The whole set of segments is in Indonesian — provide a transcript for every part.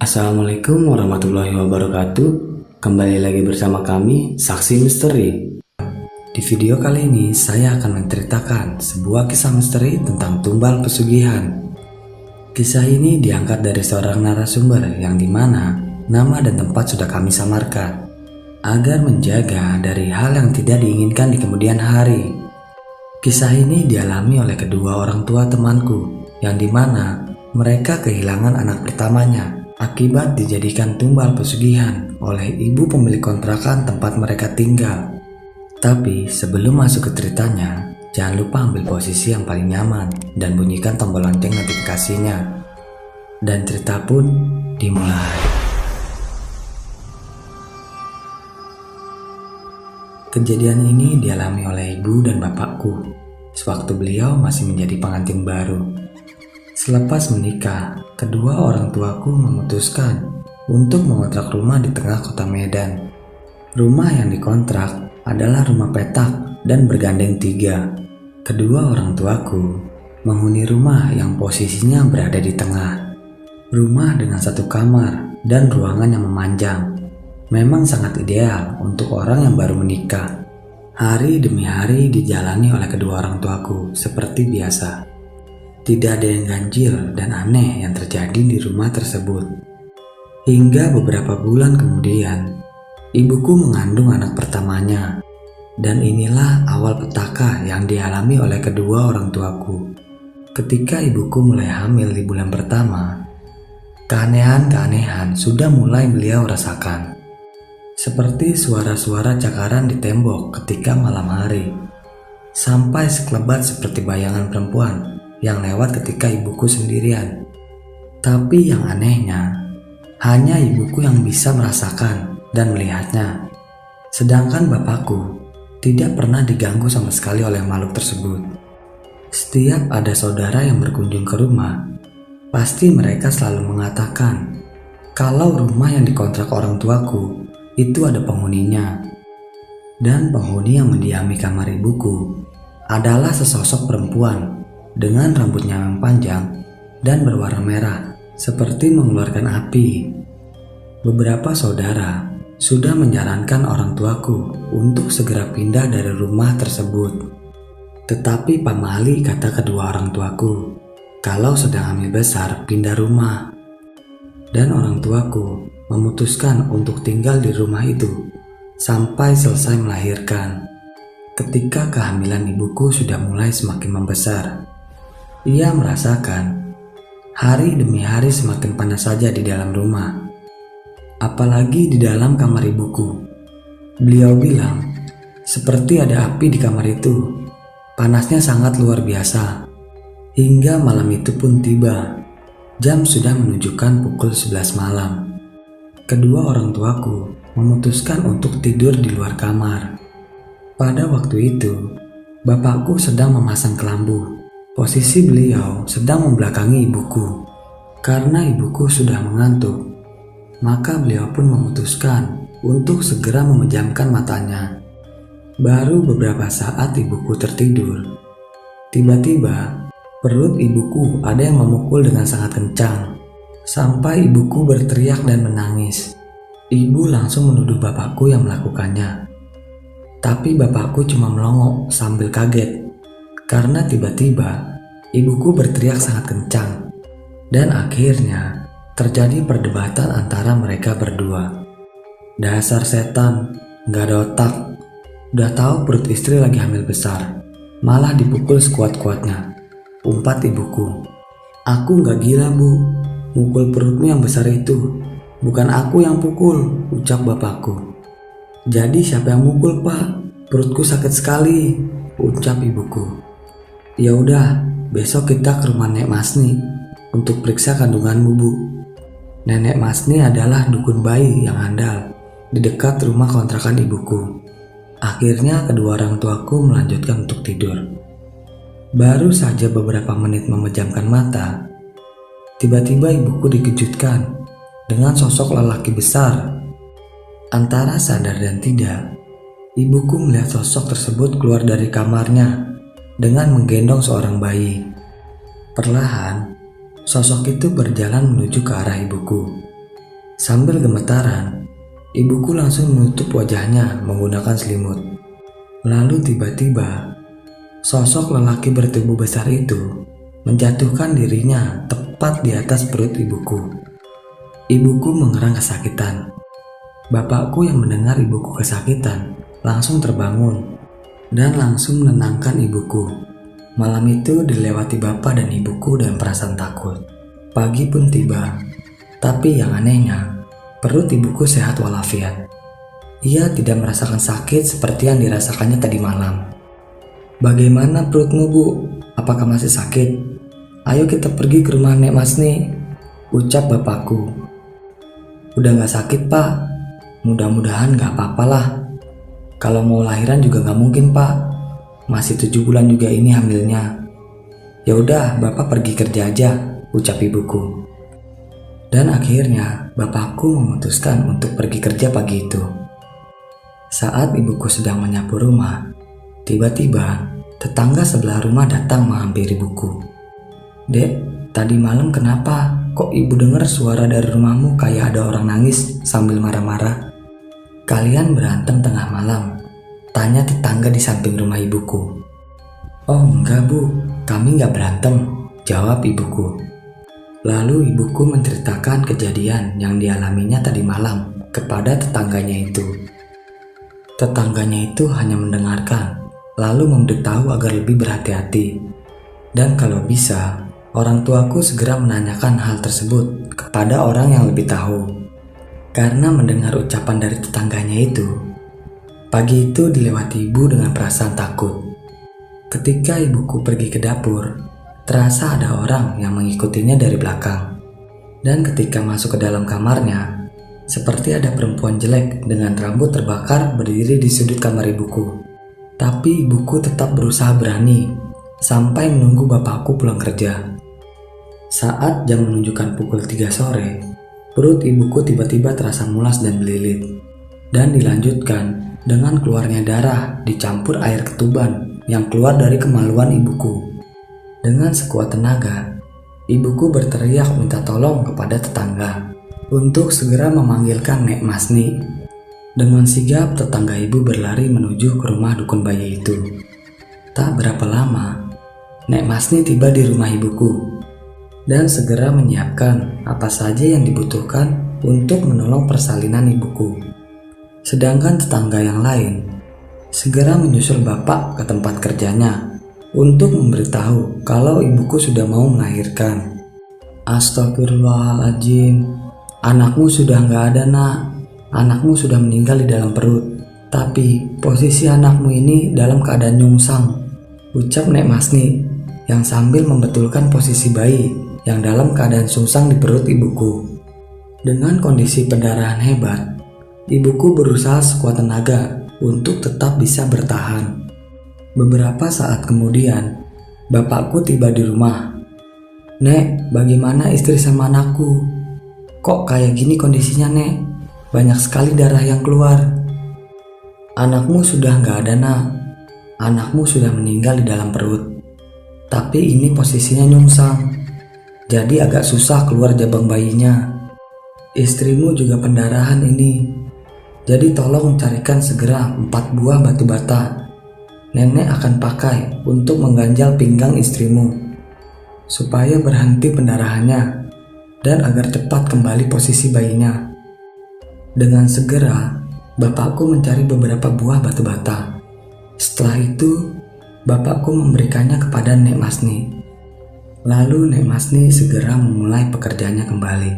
Assalamualaikum warahmatullahi wabarakatuh. Kembali lagi bersama kami, Saksi Misteri. Di video kali ini saya akan menceritakan sebuah kisah misteri tentang tumbal pesugihan. Kisah ini diangkat dari seorang narasumber yang dimana nama dan tempat sudah kami samarkan agar menjaga dari hal yang tidak diinginkan di kemudian hari. Kisah ini dialami oleh kedua orang tua temanku yang dimana mereka kehilangan anak pertamanya akibat dijadikan tumbal pesugihan oleh ibu pemilik kontrakan tempat mereka tinggal. Tapi sebelum masuk ke ceritanya, jangan lupa ambil posisi yang paling nyaman dan bunyikan tombol lonceng notifikasinya. Dan cerita pun dimulai. Kejadian ini dialami oleh ibu dan bapakku sewaktu beliau masih menjadi pengantin baru. Selepas menikah, kedua orang tuaku memutuskan untuk mengontrak rumah di tengah kota Medan. Rumah yang dikontrak adalah rumah petak dan bergandeng 3. Kedua orang tuaku menghuni rumah yang posisinya berada di tengah. Rumah dengan 1 kamar dan ruangan yang memanjang. Memang sangat ideal untuk orang yang baru menikah. Hari demi hari dijalani oleh kedua orang tuaku seperti biasa. Tidak ada yang ganjil dan aneh yang terjadi di rumah tersebut. Hingga beberapa bulan kemudian, ibuku mengandung anak pertamanya. Dan inilah awal petaka yang dialami oleh kedua orang tuaku. Ketika ibuku mulai hamil di bulan pertama, keanehan-keanehan sudah mulai beliau rasakan. Seperti suara-suara cakaran di tembok ketika malam hari. Sampai sekelebat seperti bayangan perempuan yang lewat ketika ibuku sendirian. Tapi yang anehnya, hanya ibuku yang bisa merasakan dan melihatnya. Sedangkan bapakku tidak pernah diganggu sama sekali oleh makhluk tersebut. Setiap ada saudara yang berkunjung ke rumah, pasti mereka selalu mengatakan kalau rumah yang dikontrak orang tuaku itu ada penghuninya. Dan penghuni yang mendiami kamar ibuku adalah sesosok perempuan dengan rambutnya yang panjang dan berwarna merah seperti mengeluarkan api. Beberapa saudara sudah menyarankan orang tuaku untuk segera pindah dari rumah tersebut. Tetapi pamali kata kedua orang tuaku kalau sedang hamil besar pindah rumah. Dan orang tuaku memutuskan untuk tinggal di rumah itu sampai selesai melahirkan. Ketika kehamilan ibuku sudah mulai semakin membesar, ia merasakan hari demi hari semakin panas saja di dalam rumah. Apalagi di dalam kamar ibuku. Beliau bilang, seperti ada api di kamar itu. Panasnya sangat luar biasa. Hingga malam itu pun tiba. Jam sudah menunjukkan pukul 11 malam. Kedua orang tuaku memutuskan untuk tidur di luar kamar. Pada waktu itu, bapakku sedang memasang kelambu. Posisi beliau sedang membelakangi ibuku. Karena ibuku sudah mengantuk, maka beliau pun memutuskan untuk segera memejamkan matanya. Baru beberapa saat ibuku tertidur, tiba-tiba perut ibuku ada yang memukul dengan sangat kencang. Sampai ibuku berteriak dan menangis. Ibu langsung menuduh bapakku yang melakukannya. Tapi bapakku cuma melongo sambil kaget. Karena tiba-tiba ibuku berteriak sangat kencang. Dan akhirnya terjadi perdebatan antara mereka berdua. Dasar setan, gak ada otak. Udah tahu perut istri lagi hamil besar, malah dipukul sekuat-kuatnya, umpat ibuku. Aku gak gila bu, mukul perutmu yang besar itu. Bukan aku yang pukul, ucap bapakku. Jadi siapa yang mukul pak? Perutku sakit sekali, ucap ibuku. Ya udah, besok kita ke rumah Nek Masni untuk periksa kandunganmu bu. Nenek Masni adalah dukun bayi yang handal di dekat rumah kontrakan ibuku. Akhirnya kedua orang tuaku melanjutkan untuk tidur. Baru saja beberapa menit memejamkan mata, tiba-tiba ibuku dikejutkan dengan sosok lelaki besar. Antara sadar dan tidak, Ibuku melihat sosok tersebut keluar dari kamarnya dengan menggendong seorang bayi. Perlahan, sosok itu berjalan menuju ke arah ibuku. Sambil gemetaran, ibuku langsung menutup wajahnya menggunakan selimut. Lalu tiba-tiba, sosok lelaki bertubuh besar itu menjatuhkan dirinya tepat di atas perut ibuku. Ibuku mengerang kesakitan. Bapakku yang mendengar ibuku kesakitan langsung terbangun dan langsung menenangkan ibuku. Malam itu dilewati bapak dan ibuku dengan perasaan takut. Pagi pun tiba, tapi yang anehnya, perut ibuku sehat walafiat. Ia tidak merasakan sakit seperti yang dirasakannya tadi malam. "Bagaimana perutmu, Bu? Apakah masih sakit? Ayo kita pergi ke rumah Nek Masni," ucap bapakku. "Udah gak sakit, Pak. Mudah-mudahan gak apa-apalah. Kalau mau lahiran juga gak mungkin, Pak. Masih 7 bulan juga ini hamilnya." "Ya udah, Bapak pergi kerja aja," ucap ibuku. Dan akhirnya bapakku memutuskan untuk pergi kerja pagi itu. Saat ibuku sedang menyapu rumah, tiba-tiba tetangga sebelah rumah datang menghampiri ibuku. "Dek, tadi malam kenapa? Kok ibu dengar suara dari rumahmu kayak ada orang nangis sambil marah-marah?" "Kalian berantem tengah malam?" tanya tetangga di samping rumah ibuku. "Oh enggak, Bu, kami enggak berantem," jawab ibuku. Lalu ibuku menceritakan kejadian yang dialaminya tadi malam kepada tetangganya itu. Tetangganya itu hanya mendengarkan, lalu memberitahu agar lebih berhati-hati. Dan kalau bisa, orang tuaku segera menanyakan hal tersebut kepada orang yang lebih tahu. Karena mendengar ucapan dari tetangganya itu, pagi itu dilewati ibu dengan perasaan takut. Ketika ibuku pergi ke dapur, terasa ada orang yang mengikutinya dari belakang. Dan ketika masuk ke dalam kamarnya, seperti ada perempuan jelek dengan rambut terbakar berdiri di sudut kamar ibuku. Tapi ibuku tetap berusaha berani sampai menunggu bapakku pulang kerja. Saat jam menunjukkan pukul 3 sore, perut ibuku tiba-tiba terasa mulas dan melilit. Dan dilanjutkan dengan keluarnya darah dicampur air ketuban yang keluar dari kemaluan ibuku. Dengan sekuat tenaga, ibuku berteriak minta tolong kepada tetangga untuk segera memanggilkan Nek Masni. Dengan sigap tetangga ibu berlari menuju ke rumah dukun bayi itu. Tak berapa lama, Nek Masni tiba di rumah ibuku dan segera menyiapkan apa saja yang dibutuhkan untuk menolong persalinan ibuku. Sedangkan tetangga yang lain segera menyusul bapak ke tempat kerjanya untuk memberitahu kalau ibuku sudah mau melahirkan. "Astagfirullahaladzim, anakmu sudah nggak ada, Nak. Anakmu sudah meninggal di dalam perut. Tapi posisi anakmu ini dalam keadaan nyungsang," ucap Nek Masni yang sambil membetulkan posisi bayi yang dalam keadaan sungsang di perut ibuku. Dengan kondisi pendarahan hebat, ibuku berusaha sekuat tenaga untuk tetap bisa bertahan. Beberapa saat kemudian, bapakku tiba di rumah. "Nek, bagaimana istri sama anakku? Kok kayak gini kondisinya, Nek? Banyak sekali darah yang keluar." "Anakmu sudah nggak ada, Nak. Anakmu sudah meninggal di dalam perut. Tapi ini posisinya nyungsang, jadi agak susah keluar jabang bayinya. Istrimu juga pendarahan ini. Jadi tolong carikan segera 4 buah batu bata. Nenek akan pakai untuk mengganjal pinggang istrimu supaya berhenti pendarahannya dan agar cepat kembali posisi bayinya." Dengan segera, bapakku mencari beberapa buah batu bata. Setelah itu, bapakku memberikannya kepada Nek Masni. Lalu Nek Masni segera memulai pekerjaannya kembali.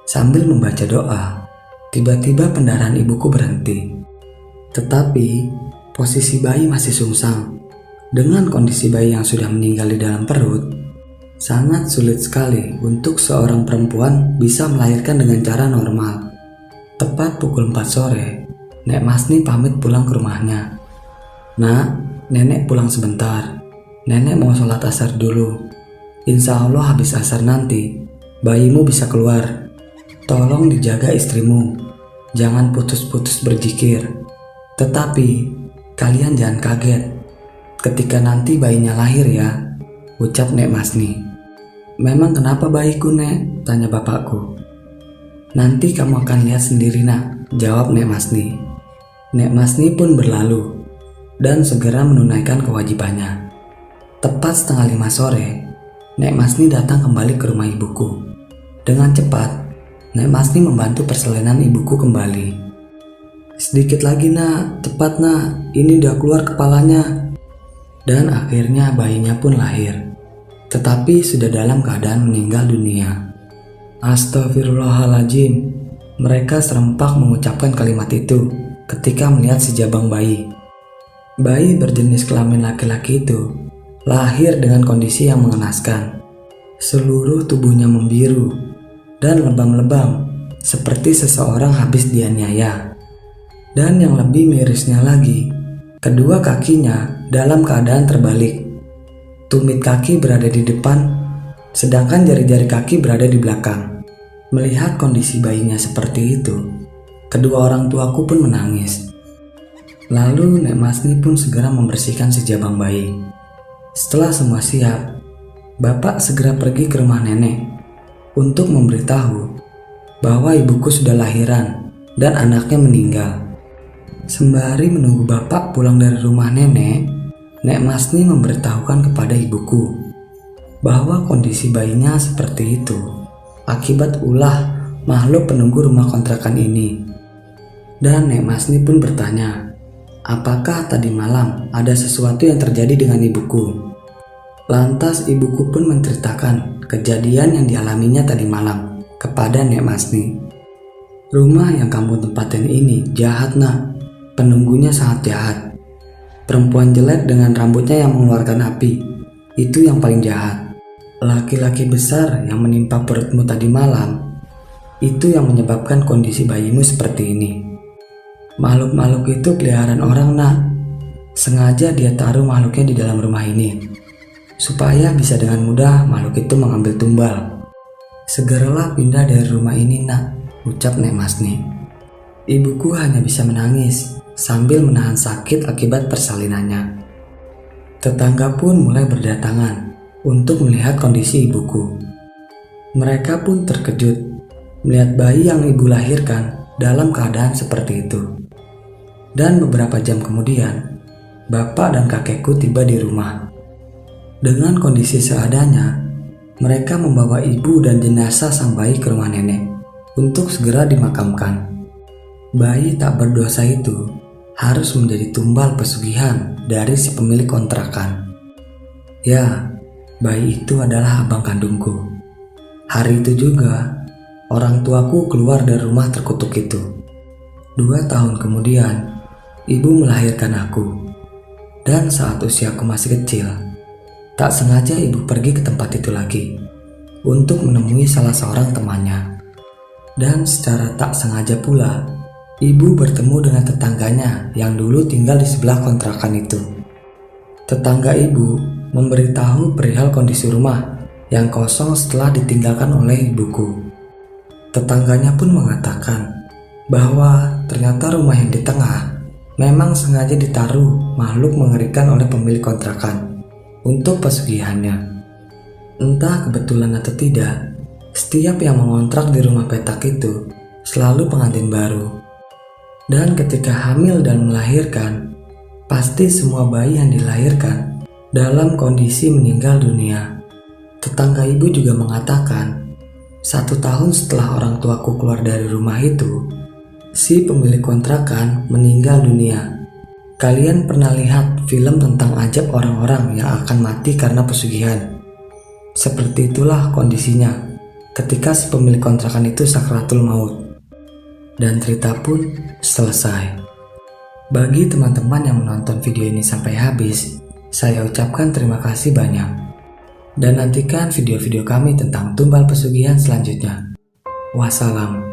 Sambil membaca doa, tiba-tiba pendarahan ibuku berhenti. Tetapi posisi bayi masih sungsang. Dengan kondisi bayi yang sudah meninggal di dalam perut, sangat sulit sekali untuk seorang perempuan bisa melahirkan dengan cara normal. Tepat pukul 4 sore, Nek Masni pamit pulang ke rumahnya. "Nak, nenek pulang sebentar. Nenek mau sholat asar dulu. Insya Allah habis asar nanti, bayimu bisa keluar. Tolong dijaga istrimu. Jangan putus-putus berzikir. Tetapi kalian jangan kaget ketika nanti bayinya lahir ya, ucap Nek Masni. Memang kenapa bayiku, Nek? Tanya bapakku. Nanti kamu akan lihat sendiri, Nak, jawab Nek Masni. Nek Masni pun berlalu dan segera menunaikan kewajibannya. Tepat 4:30 sore, Nek Masni datang kembali ke rumah ibuku. Dengan cepat, Nek Masni membantu persalinan ibuku kembali. Sedikit lagi, Nak, cepat, Nak, ini udah keluar kepalanya. Dan akhirnya bayinya pun lahir, tetapi sudah dalam keadaan meninggal dunia. Astagfirullahaladzim, mereka serempak mengucapkan kalimat itu ketika melihat si jabang bayi. Bayi berjenis kelamin laki-laki itu lahir dengan kondisi yang mengenaskan. Seluruh tubuhnya membiru dan lebam-lebam seperti seseorang habis dianiaya. Dan yang lebih mirisnya lagi, kedua kakinya dalam keadaan terbalik. Tumit kaki berada di depan, sedangkan jari-jari kaki berada di belakang. Melihat kondisi bayinya seperti itu, kedua orang tuaku pun menangis. Lalu Nek Masni pun segera membersihkan si jabang bayi. Setelah semua siap, bapak segera pergi ke rumah nenek untuk memberitahu bahwa ibuku sudah lahiran dan anaknya meninggal. Sembari menunggu bapak pulang dari rumah nenek, Nek Masni memberitahukan kepada ibuku bahwa kondisi bayinya seperti itu akibat ulah makhluk penunggu rumah kontrakan ini. Dan Nek Masni pun bertanya, apakah tadi malam ada sesuatu yang terjadi dengan ibuku? Lantas ibuku pun menceritakan kejadian yang dialaminya tadi malam kepada Nek Masni. Rumah yang kamu tempatin ini jahat, Nak. Penunggunya sangat jahat. Perempuan jelek dengan rambutnya yang mengeluarkan api, itu yang paling jahat. Laki-laki besar yang menimpa perutmu tadi malam, itu yang menyebabkan kondisi bayimu seperti ini. Makhluk-makhluk itu peliharaan orang, Nak. Sengaja dia taruh makhluknya di dalam rumah ini, supaya bisa dengan mudah makhluk itu mengambil tumbal. Segeralah pindah dari rumah ini, Nak, ucap Nek Masni. Ibuku hanya bisa menangis sambil menahan sakit akibat persalinannya. Tetangga pun mulai berdatangan untuk melihat kondisi ibuku. Mereka pun terkejut melihat bayi yang ibu lahirkan dalam keadaan seperti itu. Dan beberapa jam kemudian, bapak dan kakekku tiba di rumah. Dengan kondisi seadanya, mereka membawa ibu dan jenazah sang bayi ke rumah nenek untuk segera dimakamkan. Bayi tak berdosa itu harus menjadi tumbal pesugihan dari si pemilik kontrakan. Ya, bayi itu adalah abang kandungku. Hari itu juga, orang tuaku keluar dari rumah terkutuk itu. 2 tahun kemudian, ibu melahirkan aku. Dan saat usiaku masih kecil, tak sengaja ibu pergi ke tempat itu lagi untuk menemui salah seorang temannya. Dan secara tak sengaja pula, ibu bertemu dengan tetangganya yang dulu tinggal di sebelah kontrakan itu. Tetangga ibu memberitahu perihal kondisi rumah yang kosong setelah ditinggalkan oleh ibuku. Tetangganya pun mengatakan bahwa ternyata rumah yang di tengah memang sengaja ditaruh makhluk mengerikan oleh pemilik kontrakan untuk pesugihannya. Entah kebetulan atau tidak, setiap yang mengontrak di rumah petak itu selalu pengantin baru. Dan ketika hamil dan melahirkan, pasti semua bayi yang dilahirkan dalam kondisi meninggal dunia. Tetangga ibu juga mengatakan, 1 tahun setelah orang tuaku keluar dari rumah itu, si pemilik kontrakan meninggal dunia. Kalian pernah lihat film tentang ajab orang-orang yang akan mati karena pesugihan? Seperti itulah kondisinya ketika si pemilik kontrakan itu sakratul maut. Dan cerita pun selesai. Bagi teman-teman yang menonton video ini sampai habis, saya ucapkan terima kasih banyak. Dan nantikan video-video kami tentang tumbal pesugihan selanjutnya. Wassalam.